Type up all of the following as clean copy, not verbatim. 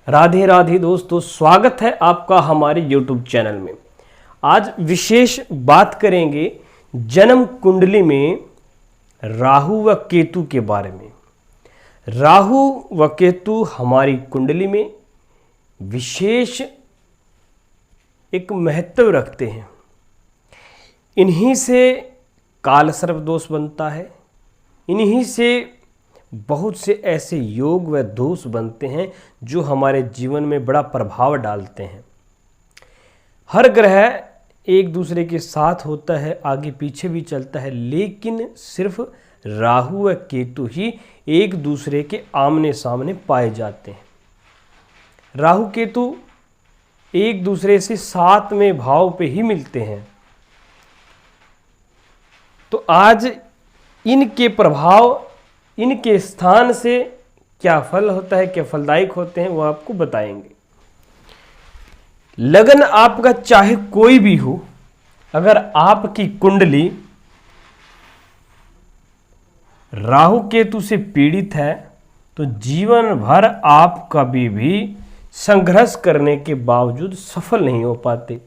राधे राधे दोस्तों, स्वागत है आपका हमारे YouTube चैनल में। आज विशेष बात करेंगे जन्म कुंडली में राहु व केतु के बारे में। राहु व केतु हमारी कुंडली में विशेष एक महत्व रखते हैं। इन्हीं से काल सर्प दोष बनता है, इन्हीं से बहुत से ऐसे योग व दोष बनते हैं जो हमारे जीवन में बड़ा प्रभाव डालते हैं। हर ग्रह एक दूसरे के साथ होता है, आगे पीछे भी चलता है, लेकिन सिर्फ राहु व केतु ही एक दूसरे के आमने सामने पाए जाते हैं। राहु केतु एक दूसरे से 7वें भाव पे ही मिलते हैं। तो आज इनके प्रभाव, इनके स्थान से क्या फल होता है, क्या फलदायक होते हैं, वो आपको बताएंगे। लगन आपका चाहे कोई भी हो, अगर आपकी कुंडली राहु केतु से पीड़ित है तो जीवन भर आप कभी भी संघर्ष करने के बावजूद सफल नहीं हो पाते।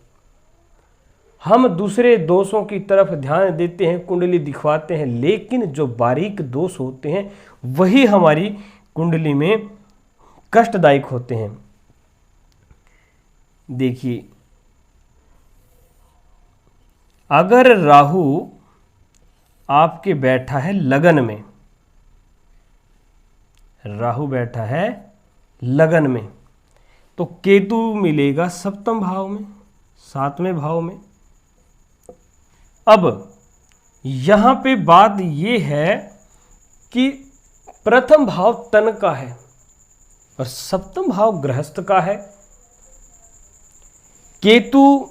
हम दूसरे दोषों की तरफ ध्यान देते हैं, कुंडली दिखवाते हैं, लेकिन जो बारीक दोष होते हैं वही हमारी कुंडली में कष्टदायक होते हैं। देखिए, अगर राहु आपके बैठा है लगन में, राहु बैठा है लगन में, तो केतु मिलेगा 7वें भाव में, 7वें भाव में। अब यहाँ पे बात ये है कि प्रथम भाव तन का है और 7वां भाव गृहस्थ का है। केतु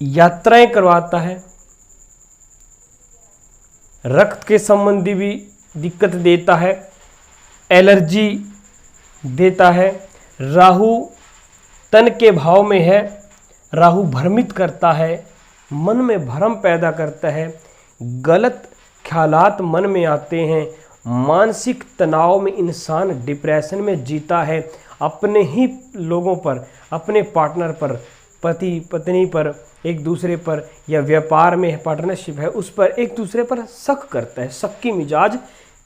यात्राएं करवाता है, रक्त के संबंधी भी दिक्कत देता है, एलर्जी देता है। राहु तन के भाव में है, राहु भ्रमित करता है, मन में भ्रम पैदा करता है, गलत ख्यालात मन में आते हैं, मानसिक तनाव में इंसान डिप्रेशन में जीता है, अपने ही लोगों पर, अपने पार्टनर पर, पति पत्नी पर, एक दूसरे पर, या व्यापार में पार्टनरशिप है उस पर एक दूसरे पर शक करता है, शक की मिजाज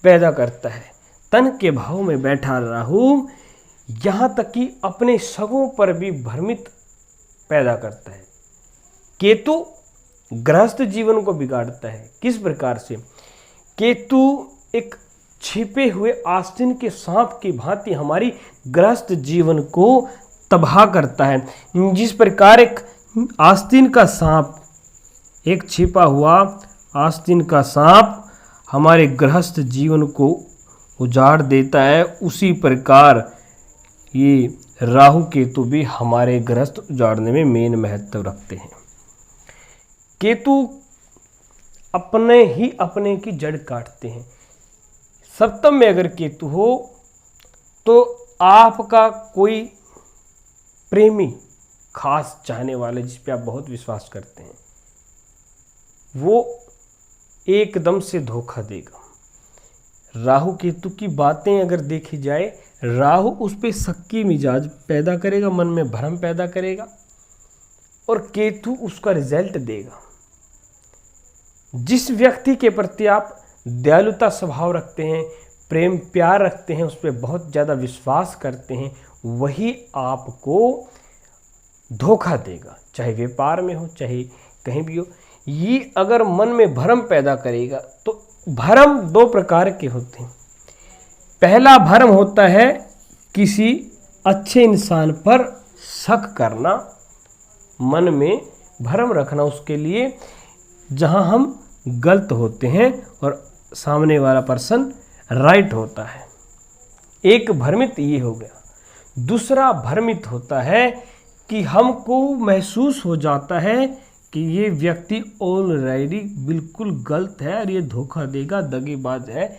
पैदा करता है। तन के भाव में बैठा राहु यहाँ तक कि अपने सगों पर भी भ्रमित पैदा करता है। केतु गृहस्थ जीवन को बिगाड़ता है। किस प्रकार से? केतु एक छिपे हुए आस्तीन के सांप की भांति हमारी गृहस्थ जीवन को तबाह करता है। जिस प्रकार एक आस्तीन का सांप, एक छिपा हुआ आस्तीन का सांप हमारे गृहस्थ जीवन को उजाड़ देता है, उसी प्रकार ये राहु केतु भी हमारे गृहस्थ उजाड़ने में मेन महत्व रखते हैं। केतु अपने ही अपने की जड़ काटते हैं। 7वें में अगर केतु हो तो आपका कोई प्रेमी, खास चाहने वाले, जिस पे आप बहुत विश्वास करते हैं, वो एकदम से धोखा देगा। राहु केतु की बातें अगर देखी जाए, राहु उस पे शक की मिजाज पैदा करेगा, मन में भ्रम पैदा करेगा, और केतु उसका रिजल्ट देगा। जिस व्यक्ति के प्रति आप दयालुता स्वभाव रखते हैं, प्रेम प्यार रखते हैं, उस पर बहुत ज़्यादा विश्वास करते हैं, वही आपको धोखा देगा, चाहे व्यापार में हो, चाहे कहीं भी हो। ये अगर मन में भ्रम पैदा करेगा, तो भ्रम 2 प्रकार के होते हैं। पहला भ्रम होता है किसी अच्छे इंसान पर शक करना, मन में भ्रम रखना उसके लिए, जहां हम गलत होते हैं और सामने वाला पर्सन राइट होता है। एक भ्रमित ये हो गया। दूसरा भ्रमित होता है कि हमको महसूस हो जाता है कि ये व्यक्ति ऑलरेडी बिल्कुल गलत है और ये धोखा देगा, दगेबाज है।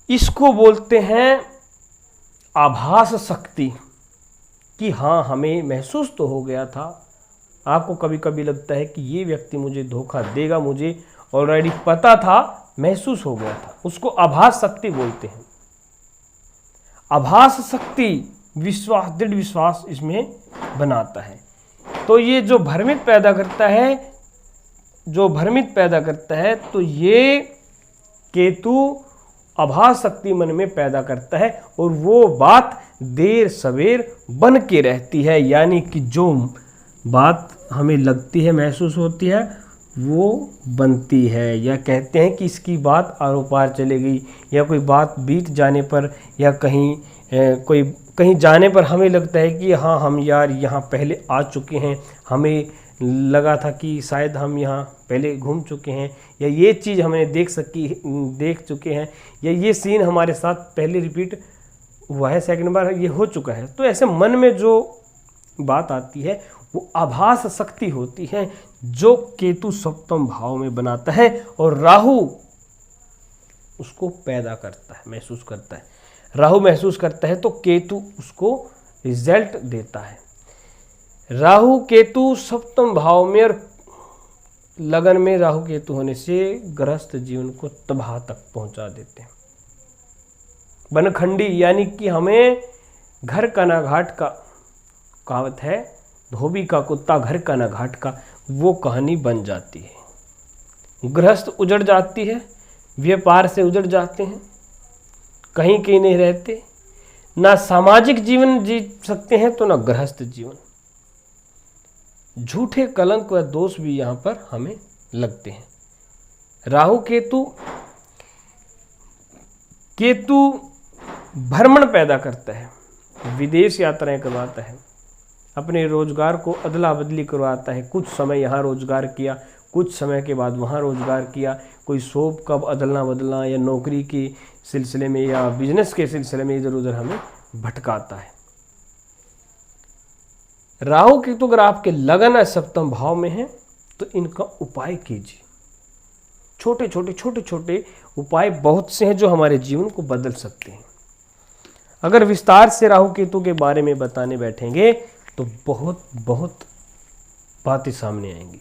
इसको बोलते हैं आभास शक्ति, कि हाँ, हमें महसूस तो हो गया था। आपको कभी कभी लगता है कि ये व्यक्ति मुझे धोखा देगा, मुझे ऑलरेडी पता था, महसूस हो गया था। उसको आभास शक्ति बोलते हैं। आभास शक्ति विश्वास, दृढ़ विश्वास इसमें बनाता है। तो ये जो भ्रमित पैदा करता है, तो ये केतु आभास शक्ति मन में पैदा करता है और वो बात देर सवेर बन के रहती है, यानी कि जो बात हमें लगती है, महसूस होती है, वो बनती है। या कहते हैं कि इसकी बात आरों पार चले गई, या कोई बात बीत जाने पर या कहीं जाने पर हमें लगता है कि हाँ हम यार यहाँ पहले आ चुके हैं, हमें लगा था कि शायद हम यहाँ पहले घूम चुके हैं, या ये चीज़ हमने देख चुके हैं, या ये सीन हमारे साथ पहले रिपीट हुआ है, सेकंड बार ये हो चुका है। तो ऐसे मन में जो बात आती है वो आभास शक्ति होती है, जो केतु सप्तम भाव में बनाता है और राहु उसको पैदा करता है, महसूस करता है। राहु महसूस करता है तो केतु उसको रिजल्ट देता है। राहु केतु सप्तम भाव में और लगन में राहु केतु होने से गृहस्थ जीवन को तबाह तक पहुंचा देते हैं। बनखंडी, यानी कि हमें घर का ना घाट का, कहावत है धोबी का कुत्ता घर का ना घाट का, वो कहानी बन जाती है। गृहस्थ उजड़ जाती है, व्यापार से उजड़ जाते हैं, कहीं कहीं नहीं रहते, ना सामाजिक जीवन जी सकते हैं तो ना गृहस्थ जीवन। झूठे कलंक व दोष भी यहाँ पर हमें लगते हैं। राहु केतु भ्रमण पैदा करता है, विदेश यात्राएं करवाता है, अपने रोजगार को अदला बदली करवाता है। कुछ समय यहाँ रोजगार किया, कुछ समय के बाद वहाँ रोजगार किया, कोई शॉप कब अदलना बदलना, या नौकरी के सिलसिले में या बिजनेस के सिलसिले में इधर उधर हमें भटकाता है। राहु केतु अगर आपके लगन सप्तम भाव में है तो इनका उपाय कीजिए। छोटे छोटे उपाय बहुत से हैं जो हमारे जीवन को बदल सकते हैं। अगर विस्तार से राहु केतु के बारे में बताने बैठेंगे तो बहुत बातें सामने आएंगी।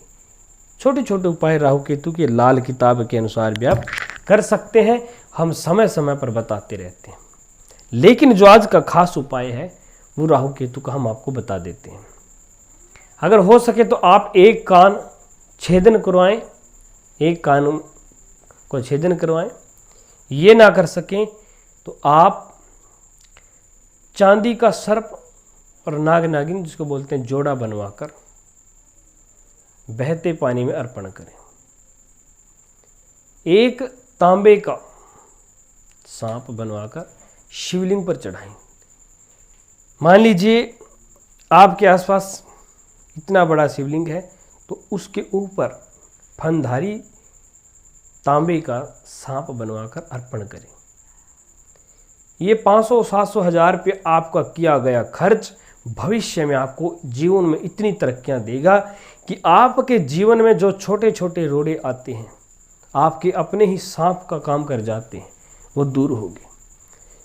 छोटे छोटे उपाय राहु केतु के लाल किताब के अनुसार भी आप कर सकते हैं, हम समय समय पर बताते रहते हैं। लेकिन जो आज का खास उपाय है वो राहु केतु का हम आपको बता देते हैं। अगर हो सके तो आप एक कान छेदन करवाएं, एक कान को छेदन करवाएं। ये ना कर सकें तो आप चांदी का सर्प और नाग नागिन, जिसको बोलते हैं, जोड़ा बनवाकर बहते पानी में अर्पण करें। एक तांबे का सांप बनवाकर शिवलिंग पर चढ़ाएं। मान लीजिए आपके आसपास इतना बड़ा शिवलिंग है तो उसके ऊपर फनधारी तांबे का सांप बनवाकर अर्पण करें। ये 500, 700, 1000 रुपये आपका किया गया खर्च भविष्य में आपको जीवन में इतनी तरक्कियां देगा कि आपके जीवन में जो छोटे छोटे रोड़े आते हैं, आपके अपने ही सांप का काम कर जाते हैं, वो दूर होंगे।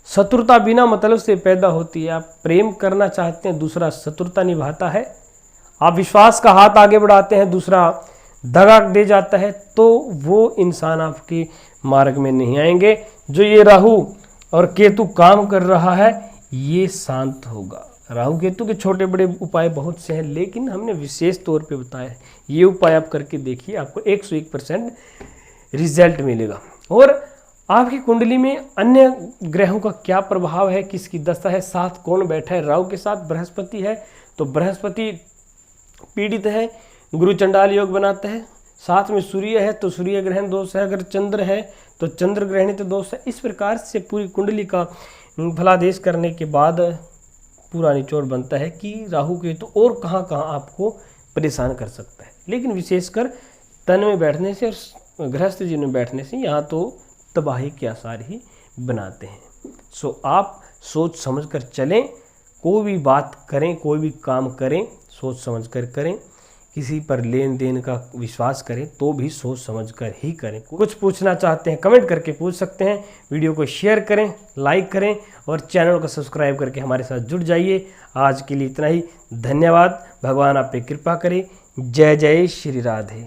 शत्रुता बिना मतलब से पैदा होती है। आप प्रेम करना चाहते हैं, दूसरा शत्रुता निभाता है, आप विश्वास का हाथ आगे बढ़ाते हैं, दूसरा दगा दे जाता है, तो वो इंसान आपके मार्ग में नहीं आएंगे। जो ये राहु और केतु काम कर रहा है ये शांत होगा। राहु केतु के छोटे बड़े उपाय बहुत से हैं, लेकिन हमने विशेष तौर पे बताया है। ये उपाय आप करके देखिए, आपको 101% रिजल्ट मिलेगा। और आपकी कुंडली में अन्य ग्रहों का क्या प्रभाव है, किसकी दशा है, साथ कौन बैठा है। राहु के साथ बृहस्पति है तो बृहस्पति पीड़ित है, गुरु चंडाल योग बनाता है। साथ में सूर्य है तो सूर्य ग्रहण दोष है, अगर चंद्र है तो चंद्र ग्रहणित दोष है। इस प्रकार से पूरी कुंडली का फलादेश करने के बाद पूरा निचोड़ बनता है कि राहु केतु और कहाँ कहाँ आपको परेशान कर सकता है। लेकिन विशेषकर तन में बैठने से और गृहस्थ जीवन में बैठने से यहाँ तो तबाही के आसार ही बनाते हैं। सो आप सोच समझ कर चलें, कोई भी बात करें, कोई भी काम करें, सोच समझ कर करें। किसी पर लेन देन का विश्वास करें तो भी सोच समझ कर ही करें। कुछ पूछना चाहते हैं कमेंट करके पूछ सकते हैं। वीडियो को शेयर करें, लाइक करें और चैनल को सब्सक्राइब करके हमारे साथ जुड़ जाइए। आज के लिए इतना ही, धन्यवाद। भगवान आप पे कृपा करे। जय जय श्री राधे।